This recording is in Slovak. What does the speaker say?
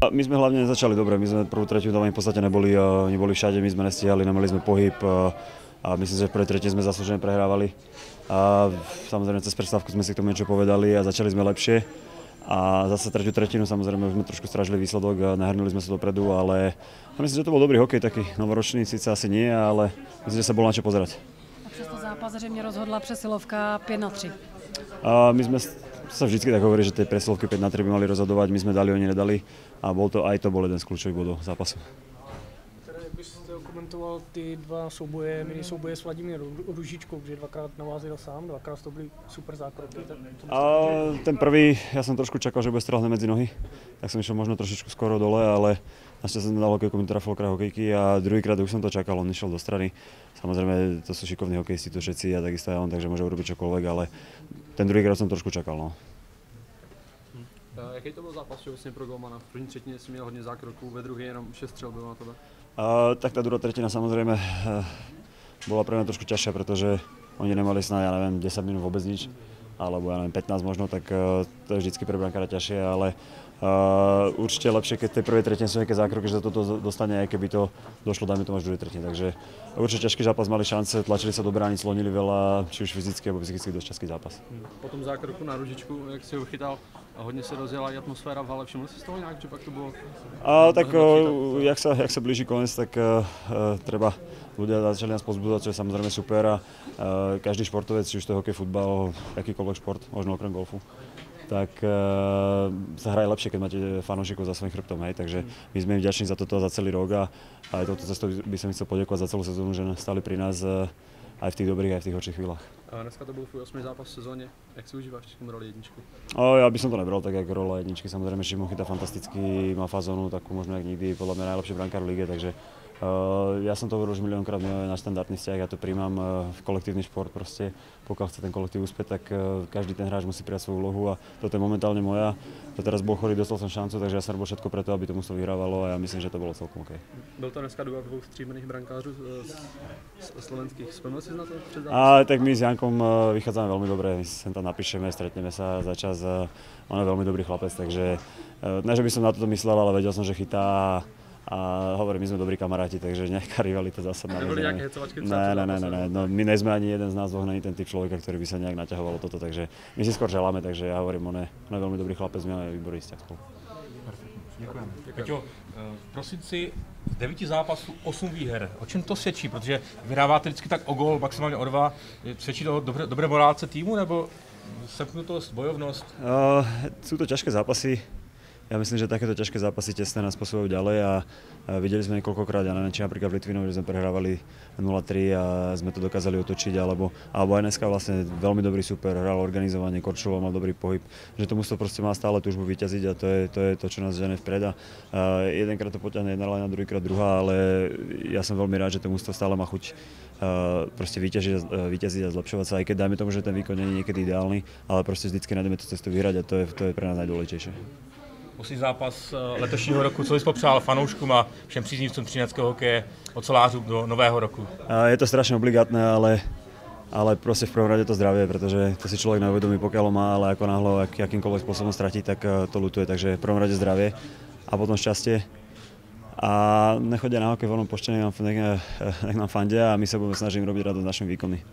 My sme hlavne začali dobre, my sme prvú tretiu v podstate neboli všade, my sme nestíhali, nemali sme pohyb a myslím si, že v prvej tretine sme zaslúžene prehrávali. A samozrejme cez prestávku sme si k tomu niečo povedali a začali sme lepšie. A zase tretiu tretinu samozrejme už sme trošku strážili výsledok a nahrnuli sme sa dopredu, ale myslím, že to bol dobrý hokej, taký novoročný, síce asi nie, ale myslím, že sa bolo na čo pozerať. A přesto zápas zřejmě rozhodla přesilovka 5-3. My sme sa vždycky tak hovorí, že tie presilovky 5-3 by mali rozhodovať, my sme dali, oni nedali a to bol jeden z kľúčových bodov zápasu. Jak byste komentoval ty dva souboje, mini souboje s Vladimírem Růžičkou, že dvakrát na vás jel sám, dvakrát to byly super zákroky. Ten prvý, ja som trošku čakal, že bude strelať medzi nohy, tak som išiel možno trošičku skoro dole, ale našťastie som dal hokejku, mi trafil kraj hokejky a druhýkrát už som to čakal, on išiel do strany. Samozrejme, to sú šikovní hokejisti, to všetci a takisto aj on, takže môže urobiť čokoľvek, ale ten druhýkrát som trošku čakal. No. Jaký to byl zápas všeobecně pro golmana? V první třetině si měl hodně zákroků, ve druhé jenom 6 střel bylo na tebe. Tak tá druhá tretina samozrejme bola pre mňa trošku ťažšia, pretože oni nemali snáď, ja neviem, 10 minút vôbec nič, alebo ja neviem, 15 možno, tak to je vždycky pre brankára ťažšie, ale určite lepšie, keď v tej prvej tretine sú nejaké zákroky, že toto dostane, aj keby to došlo, dajme tomu až v druhej tretine. Takže určite ťažký zápas, mali šance, tlačili sa do bránic, slonili veľa, či už fyzicky alebo psychicky dosť ťažký zápas. Po tom zákroku na Růžičku, jak si ho chytal, a hodně se rozjela i atmosféra v hale, všiml si z toho nějak, že pak to bylo? Tak jak sa blíži koniec, tak treba ľudia začali nás pozbudzovať, čo je samozrejme super a každý športovec, či už to je hokej, futbal, akýkoľvek šport, možno okrem golfu, tak sa hraje lepšie, keď máte fanúšikov za svojím chrbtom, hej, takže my sme im vďační za toto a za celý rok a aj touto cestou by som chcel poďakovať za celú sezónu, že stali pri nás aj v tých dobrých, aj v tých horších chvíľach. A dneska to byl tvůj 8. zápas v sezóně, jak si užíváš roli jedničku? Ja by som to nebral tak, ako rola jedničky, samozrejme Šimon chytá fantasticky, má fazónu takú možno jak nikdy, podľa mňa najlepší brankár v lige, takže ja som to hovoril už miliónkrát, na štandardný vzťah, ja to príjmam v kolektívny šport proste, pokiaľ chce ten kolektív uspieť, tak každý ten hráč musí prijať svoju úlohu a toto je momentálne moja. To teraz bol chorý, dostal som šancu, takže ja som robil všetko preto, aby to mužstvo vyhrávalo a ja myslím, že to bolo celkom OK. Byl to dneska duel dvou stříbrných brankářů slovenských, vzpomněl si na to před zápasem? Tak my s Jankom vychádzame veľmi dobre, my sem tam napíšeme, stretneme sa za čas, on je veľmi dobrý chlapec, takže ne, že by som na toto myslel, ale vedel som, že chytá a hovorím, my sme dobrí kamaráti, takže nejaká rivalita zásadná. Neboli nejaké hecovačky? Ne, no, my nejsme ani jeden z nás dvoch, není ten typ človeka, ktorý by sa nejak naťahovalo toto, takže my si skôr želáme, takže ja hovorím, on je veľmi dobrý chlapec, my máme výborný vzťah spolu. Děkujeme. Peťo, v prosinci z 9 zápasů 8 výher. O čem to svědčí? Protože vyhráváte vždycky tak o gól, maximálně o 2. Svědčí to dobré morálce týmu, nebo sepnutost, bojovnost? Sú to ťažké zápasy. Ja myslím, že takéto ťažké zápasy tesné nás posúvajú ďalej a videli sme niekoľkokrát, ja neviem, či napríklad v Litvinovi, že sme prehrávali 0-3 a sme to dokázali otočiť, alebo aj dneska vlastne veľmi dobrý super, hral organizovanie, Korčulo mal dobrý pohyb, že to mužstvo proste má stále túžbu vyťaziť a to je to, čo nás žene vpred a jedenkrát to poťahne jedna lajna, druhýkrát druhá, ale ja som veľmi rád, že to mužstvo stále má chuť proste vyťaziť a zlepšovať sa, aj keď dajme tomu, že ten výkon nie je niekedy ideálny, ale proste vždycky nájdeme tú cestu vyhrať a to je pre nás najdôležitejšie. Poslední zápas letošního roku, co bys popřál fanouškům a všem příznivcům třineckého hokeje od solářů do nového roku? Je to strašne obligátne, ale proste v prvom rade to zdravie, pretože to si človek neuvedomí, pokiaľ ho má, ale ako náhle akýmkoľvek spôsobom stratí, tak to ľutuje. Takže v prvom rade zdravie a potom šťastie. A nechodia na hokej voľnom pošte, nech nám fandia a my sa budeme snažiť robiť radosť našim výkony.